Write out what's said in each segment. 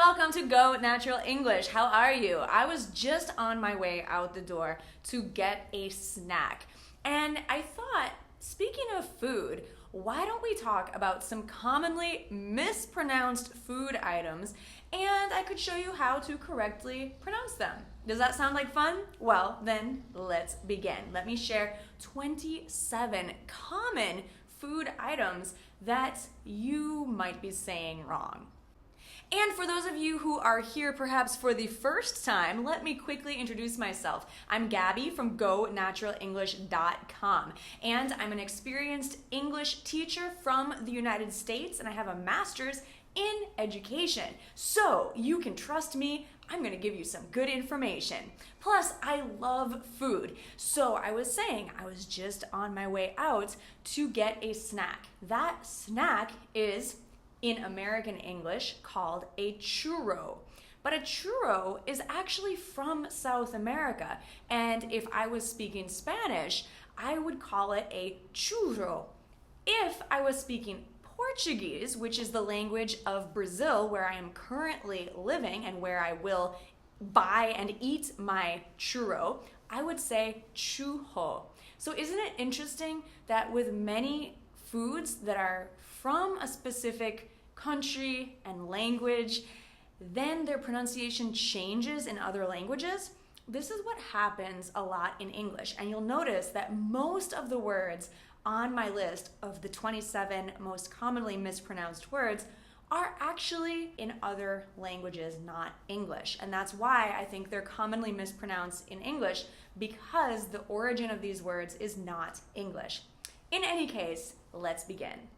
welcome to Go Natural English. How are you? I was just on my way out the door to get a snack. And I thought, speaking of food, why don't we talk about some commonly mispronounced food items, and I could show you how to correctly pronounce them. Does that sound like fun? Well, then let's begin. Let me share 27 common food items that you might be saying wrong. And for those of you who are here perhaps for the first time, let me quickly introduce myself. I'm Gabby from GoNaturalEnglish.com, and I'm an experienced English teacher from the United States, and I have a master's in education. So you can trust me, I'm gonna give you some good information. Plus, I love food. So I was saying, I was just on my way out to get a snack. That snack is, in American English, called a churro. But a churro is actually from South America. And if I was speaking Spanish, I would call it a churro. If I was speaking Portuguese, which is the language of Brazil, where I am currently living and where I will buy and eat my churro, I would say churro. So isn't it interesting that with many foods that are from a specific country and language, then their pronunciation changes in other languages? This is what happens a lot in English, and you'll notice that most of the words on my list of the 27 most commonly mispronounced words are actually in other languages, not English. And that's why I think they're commonly mispronounced in English, because the origin of these words is not English. In any case, let's begin.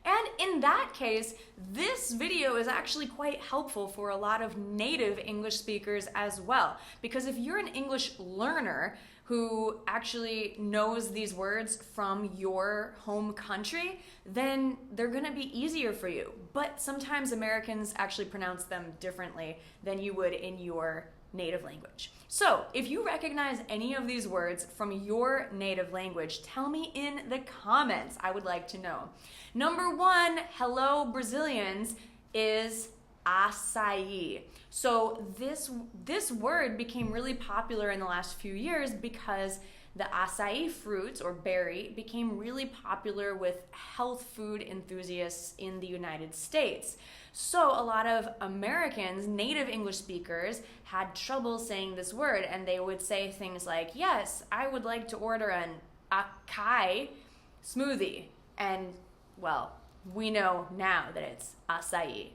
And in that case, this video is actually quite helpful for a lot of native English speakers as well. Because if you're an English learner who actually knows these words from your home country, then they're gonna be easier for you. But sometimes Americans actually pronounce them differently than you would in your native language. So if you recognize any of these words from your native language, tell me in the comments. I would like to know. Number one, hello Brazilians, is açaí. So this word became really popular in the last few years because the açaí fruit or berry became really popular with health food enthusiasts in the United States. So a lot of Americans, native English speakers, had trouble saying this word, and they would say things like, yes, I would like to order an Acai smoothie. And, well, we know now that it's açaí.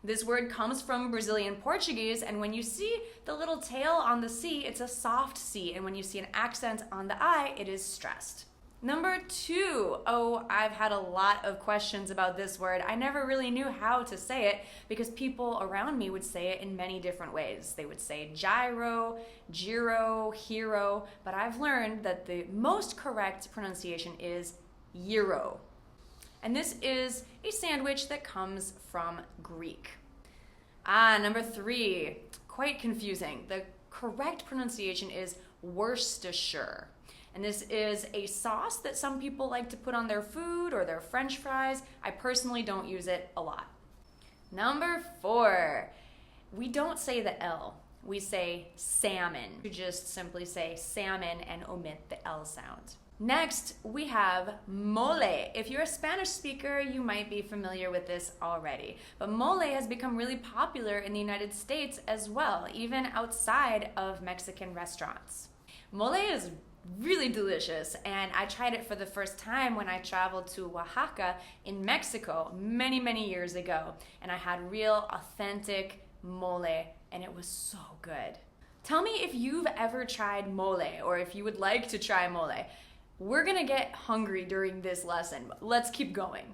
This word comes from Brazilian Portuguese, and when you see the little tail on the C, it's a soft C, and when you see an accent on the I, it is stressed. Number two, I've had a lot of questions about this word. I never really knew how to say it because people around me would say it in many different ways. They would say gyro, hero, but I've learned that the most correct pronunciation is gyro. And this is a sandwich that comes from Greek. Number three, quite confusing. The correct pronunciation is Worcestershire. And this is a sauce that some people like to put on their food or their French fries. I personally don't use it a lot. Number four, we don't say the L. We say salmon. You just simply say salmon and omit the L sound. Next, we have mole. If you're a Spanish speaker, you might be familiar with this already. But mole has become really popular in the United States as well, even outside of Mexican restaurants. Mole is really delicious, and I tried it for the first time when I traveled to Oaxaca in Mexico many years ago, and I had real authentic mole, and it was so good. Tell me if you've ever tried mole, or if you would like to try mole. We're gonna get hungry during this lesson, but let's keep going.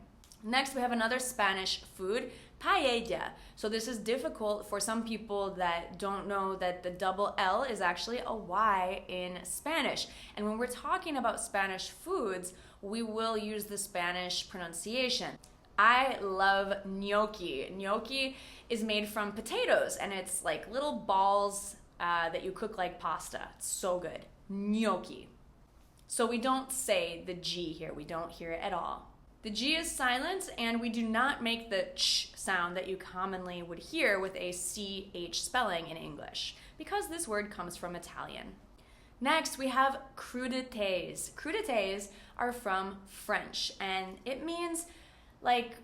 Next, we have another Spanish food, paella. So this is difficult for some people that don't know that the double L is actually a Y in Spanish. And when we're talking about Spanish foods, we will use the Spanish pronunciation. I love gnocchi. Gnocchi is made from potatoes, and it's like little balls that you cook like pasta. It's so good. Gnocchi. So we don't say the G here. We don't hear it at all. The G is silent, and we do not make the ch sound that you commonly would hear with a CH spelling in English, because this word comes from Italian. Next, we have crudites. Crudites are from French, and it means like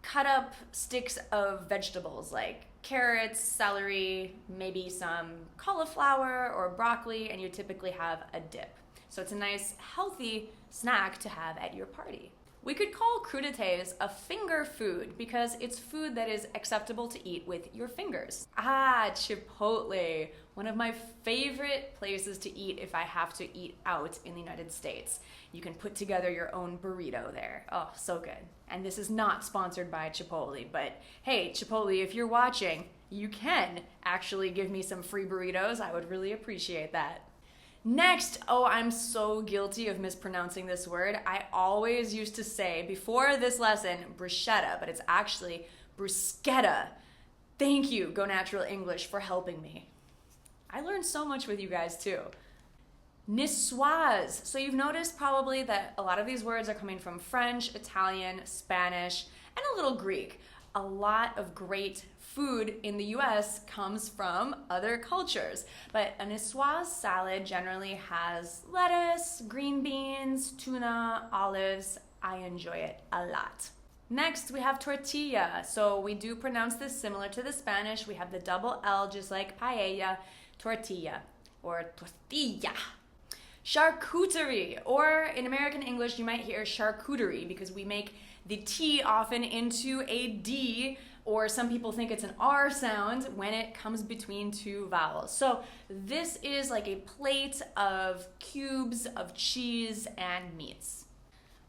cut up sticks of vegetables like carrots, celery, maybe some cauliflower or broccoli, and you typically have a dip. So it's a nice, healthy snack to have at your party. We could call crudites a finger food because it's food that is acceptable to eat with your fingers. Chipotle, one of my favorite places to eat if I have to eat out in the United States. You can put together your own burrito there. Oh, so good. And this is not sponsored by Chipotle, but hey, Chipotle, if you're watching, you can actually give me some free burritos. I would really appreciate that. Next, I'm so guilty of mispronouncing this word. I always used to say, before this lesson, bruschetta, but it's actually bruschetta. Thank you, Go Natural English, for helping me. I learned so much with you guys too. Nicoise. So you've noticed probably that a lot of these words are coming from French, Italian, Spanish, and a little Greek. A lot of great food in the US comes from other cultures, but a niçoise salad generally has lettuce, green beans, tuna, olives. I enjoy it a lot. Next, we have tortilla. So we do pronounce this similar to the Spanish. We have the double L, just like paella, tortilla, or tortilla. Charcuterie, or in American English, you might hear charcuterie because we make the T often into a D, or some people think it's an R sound when it comes between two vowels. So this is like a plate of cubes of cheese and meats.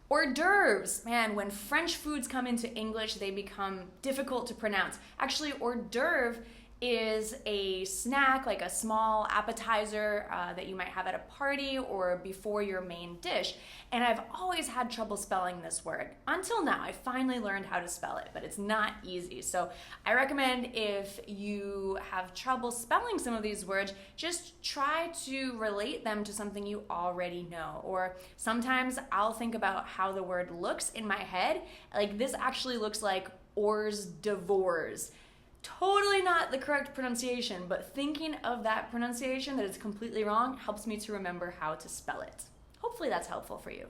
Hors d'oeuvres. Man, when French foods come into English, they become difficult to pronounce. Actually, hors d'oeuvre is a snack, like a small appetizer that you might have at a party or before your main dish. And I've always had trouble spelling this word. Until now, I finally learned how to spell it, but it's not easy. So I recommend if you have trouble spelling some of these words, just try to relate them to something you already know. Or sometimes I'll think about how the word looks in my head. Like this actually looks like hors'd'oeuvres. Totally not the correct pronunciation, but thinking of that pronunciation that is completely wrong helps me to remember how to spell it. Hopefully that's helpful for you.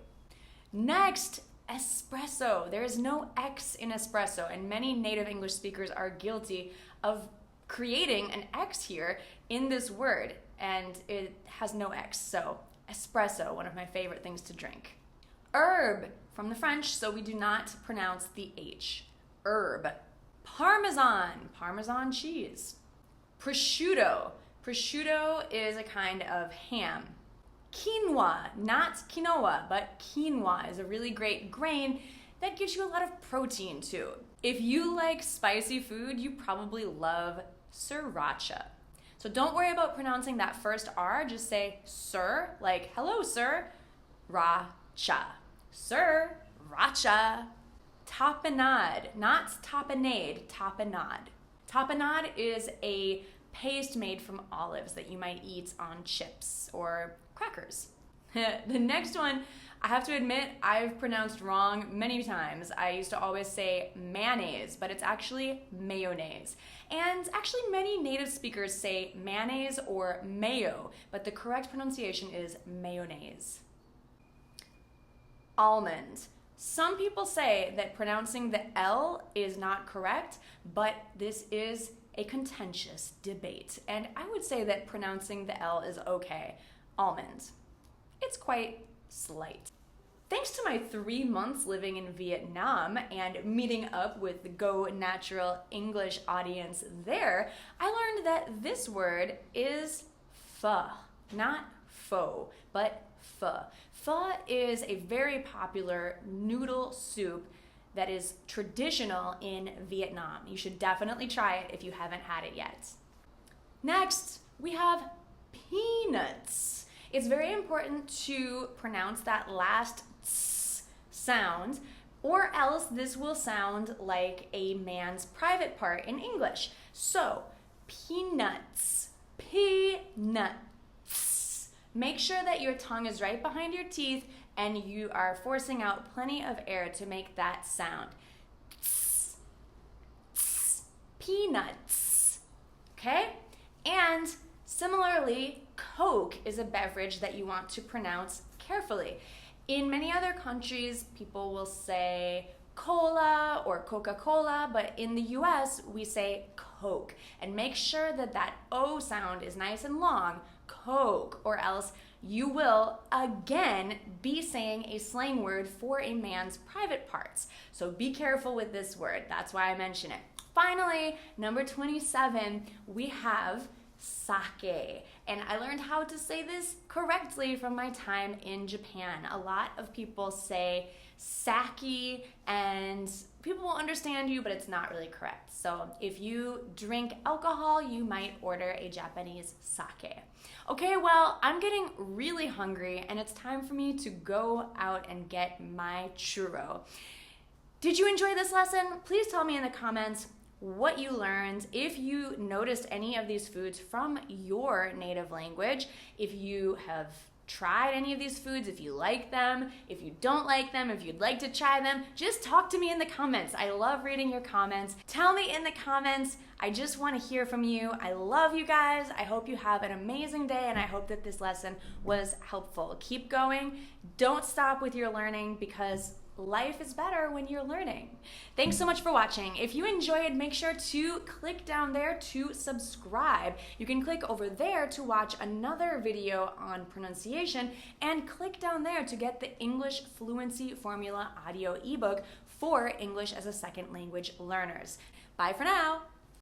Next, espresso. There is no X in espresso, and many native English speakers are guilty of creating an X here in this word, and it has no X, so espresso, one of my favorite things to drink. Herb, from the French, so we do not pronounce the H. Herb. Parmesan cheese. Prosciutto is a kind of ham. Quinoa, not quinoa, but quinoa is a really great grain that gives you a lot of protein too. If you like spicy food, you probably love sriracha. So don't worry about pronouncing that first R, just say sir, like hello sir, racha. Sriracha. Tapenade, not tapenade, tapenade. Tapenade is a paste made from olives that you might eat on chips or crackers. The next one, I have to admit, I've pronounced wrong many times. I used to always say mayonnaise, but it's actually mayonnaise. And actually many native speakers say mayonnaise or mayo, but the correct pronunciation is mayonnaise. Almond. Some people say that pronouncing the L is not correct, but this is a contentious debate. And I would say that pronouncing the L is okay. Almond. It's quite slight. Thanks to my 3 months living in Vietnam and meeting up with the Go Natural English audience there, I learned that this word is pho, not pho, but pho. Pho is a very popular noodle soup that is traditional in Vietnam. You should definitely try it if you haven't had it yet. Next, we have peanuts. It's very important to pronounce that last tss sound, or else this will sound like a man's private part in English. So, peanuts, peanuts. Make sure that your tongue is right behind your teeth and you are forcing out plenty of air to make that sound. Tss, tss, peanuts. Okay? And similarly, Coke is a beverage that you want to pronounce carefully. In many other countries, people will say cola or Coca-Cola, but in the US, we say Coke. And make sure that that O sound is nice and long, Coke, or else you will again be saying a slang word for a man's private parts. So be careful with this word. That's why I mention it. Finally, number 27, we have sake. And I learned how to say this correctly from my time in Japan. A lot of people say sake, and people will understand you, but it's not really correct. So if you drink alcohol, you might order a Japanese sake. Okay, well, I'm getting really hungry, and it's time for me to go out and get my churro. Did you enjoy this lesson? Please tell me in the comments what you learned, if you noticed any of these foods from your native language, if you have tried any of these foods, if you like them, if you don't like them, if you'd like to try them, just talk to me in the comments. I love reading your comments. Tell me in the comments. I just want to hear from you. I love you guys. I hope you have an amazing day, and I hope that this lesson was helpful. Keep going. Don't stop with your learning, because life is better when you're learning. Thanks so much for watching. If you enjoyed, make sure to click down there to subscribe. You can click over there to watch another video on pronunciation, and click down there to get the English Fluency Formula audio ebook for English as a second language learners. Bye for now.